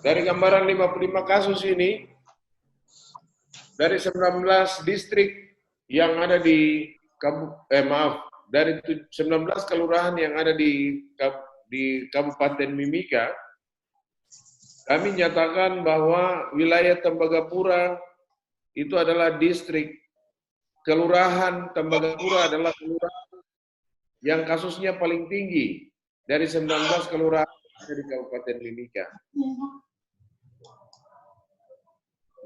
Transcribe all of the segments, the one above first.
Dari gambaran 55 kasus ini, dari 19 distrik yang ada di dari 19 kelurahan yang ada di Kabupaten Mimika, kami nyatakan bahwa wilayah Tembagapura itu adalah distrik. Kelurahan Tembagapura adalah kelurahan yang kasusnya paling tinggi dari 19 kelurahan di Kabupaten Mimika.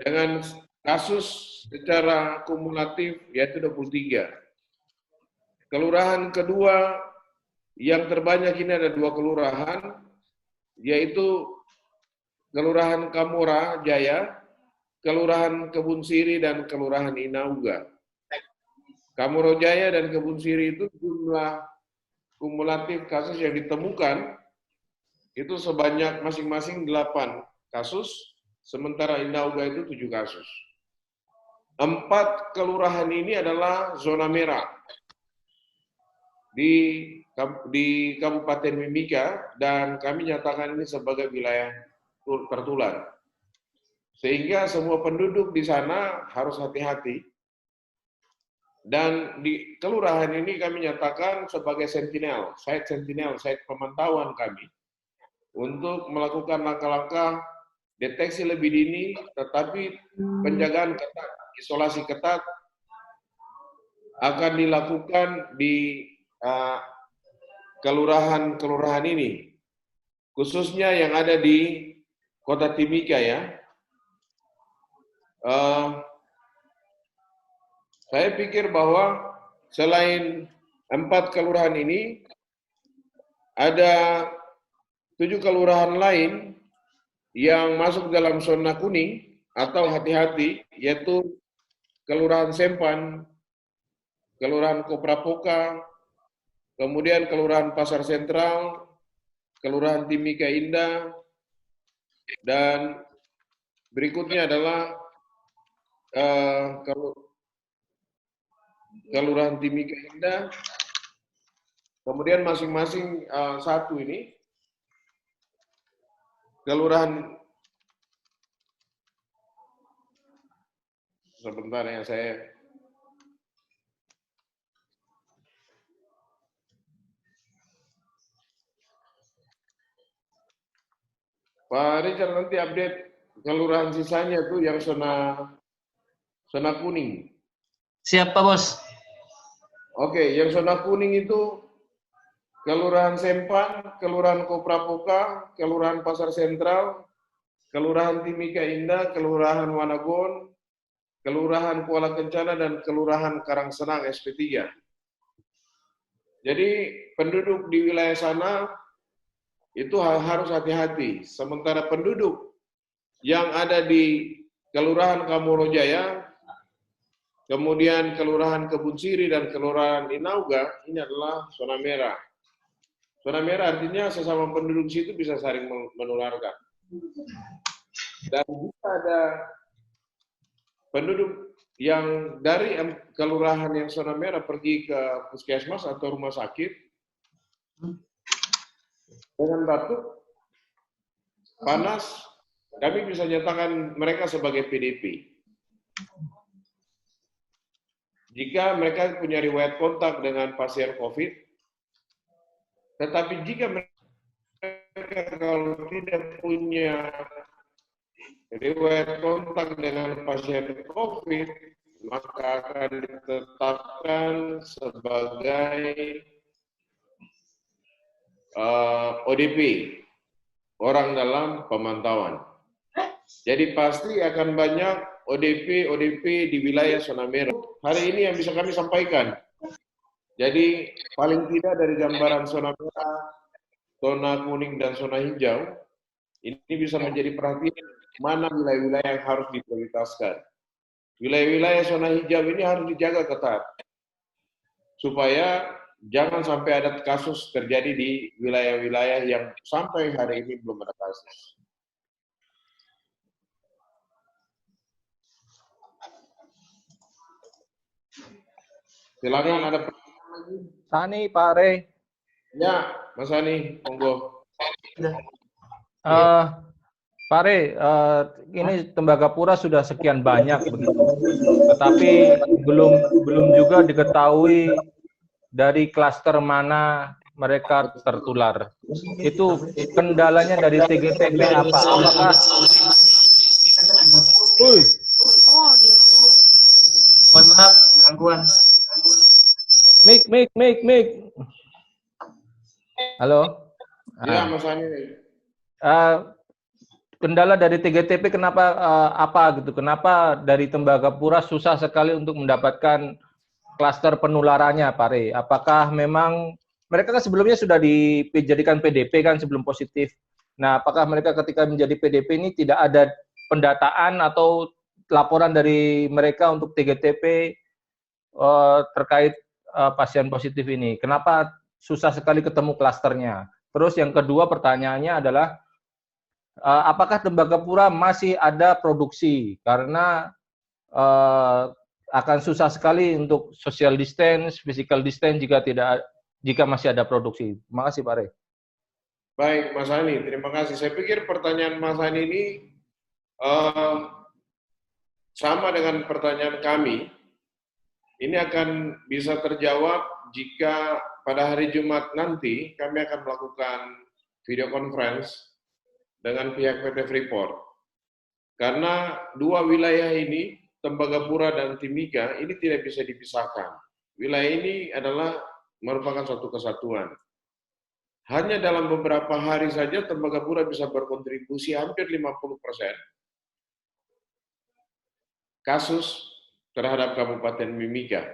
Dengan kasus secara kumulatif yaitu 23. Kelurahan kedua yang terbanyak ini ada 2 kelurahan, yaitu Kelurahan Kamora Jaya, Kelurahan Kebun Siri, dan Kelurahan Inauga. Kamora Jaya dan Kebun Siri itu jumlah kumulatif kasus yang ditemukan itu sebanyak masing-masing 8 kasus, sementara Inauga itu 7 kasus. 4 kelurahan ini adalah zona merah di Kabupaten Mimika, dan kami nyatakan ini sebagai wilayah tertular. Sehingga semua penduduk di sana harus hati-hati. Dan di kelurahan ini kami nyatakan sebagai sentinel, site pemantauan kami untuk melakukan langkah-langkah deteksi lebih dini, tetapi penjagaan ketat, isolasi ketat akan dilakukan di kelurahan-kelurahan ini, khususnya yang ada di Kota Timika ya. Saya pikir bahwa selain 4 kelurahan ini, ada 7 kelurahan lain yang masuk dalam zona kuning atau hati-hati, yaitu Kelurahan Sempan, Kelurahan Koprapoka, kemudian Kelurahan Pasar Sentral, Kelurahan Timika Indah, dan berikutnya adalah Kelurahan Timika Indah. Kemudian masing-masing satu ini kelurahan, sebentar ya saya. Pak Richard nanti update kelurahan sisanya tuh yang zona kuning. Siap Pak Bos. Oke, yang zona kuning itu Kelurahan Sempan, Kelurahan Koprapoka, Kelurahan Pasar Sentral, Kelurahan Timika Indah, Kelurahan Wanagon, Kelurahan Kuala Kencana, dan Kelurahan Karangsenang SP3. Jadi penduduk di wilayah sana itu harus hati-hati. Sementara penduduk yang ada di Kelurahan Kamorojaya, kemudian Kelurahan Kebun Siri, dan Kelurahan Inauga, ini adalah zona merah. Zona merah artinya sesama penduduk situ bisa saling menularkan. Dan jika ada penduduk yang dari kelurahan yang zona merah pergi ke puskesmas atau rumah sakit dengan batuk, panas, kami bisa nyatakan mereka sebagai PDP. Jika mereka punya riwayat kontak dengan pasien COVID, tetapi jika mereka kalau tidak punya riwayat kontak dengan pasien COVID, maka akan ditetapkan sebagai ODP, orang dalam pemantauan. Jadi pasti akan banyak ODP di wilayah zona merah. Hari ini yang bisa kami sampaikan. Jadi paling tidak dari gambaran zona merah, zona kuning, dan zona hijau, ini bisa menjadi perhatian mana wilayah-wilayah yang harus diprioritaskan. Wilayah-wilayah zona hijau ini harus dijaga ketat, supaya jangan sampai ada kasus terjadi di wilayah-wilayah yang sampai hari ini belum ada kasus. Silakan ada pertanyaan lagi. Sani, Pak Re. Ya, Mas Ani, monggo. Pak Rey, ini Tembagapura sudah sekian banyak begitu, tetapi belum juga diketahui dari klaster mana mereka tertular. Itu kendalanya dari TGTP apa? Apakah Mohon maaf gangguan. Mik. Halo? Ya, Nah, Mas Hani. kendala dari TGTP kenapa apa gitu? Kenapa dari Tembagapura susah sekali untuk mendapatkan klaster penularannya, Pak Rey? Apakah memang mereka kan sebelumnya sudah dijadikan PDP kan sebelum positif. Nah, apakah mereka ketika menjadi PDP ini tidak ada pendataan atau laporan dari mereka untuk TGTP terkait pasien positif ini? Kenapa susah sekali ketemu klasternya? Terus yang kedua pertanyaannya adalah apakah Tembagapura masih ada produksi? Karena akan susah sekali untuk social distance, physical distance jika masih ada produksi. Terima kasih Pak Rey. Baik, Mas Hani, terima kasih. Saya pikir pertanyaan Mas Hani ini eh, sama dengan pertanyaan kami. Ini akan bisa terjawab jika pada hari Jumat nanti kami akan melakukan video conference dengan pihak PT Freeport. Karena dua wilayah ini, Tembagapura dan Timika, ini tidak bisa dipisahkan. Wilayah ini adalah merupakan satu kesatuan. Hanya dalam beberapa hari saja Tembagapura bisa berkontribusi hampir 50% kasus terhadap Kabupaten Mimika.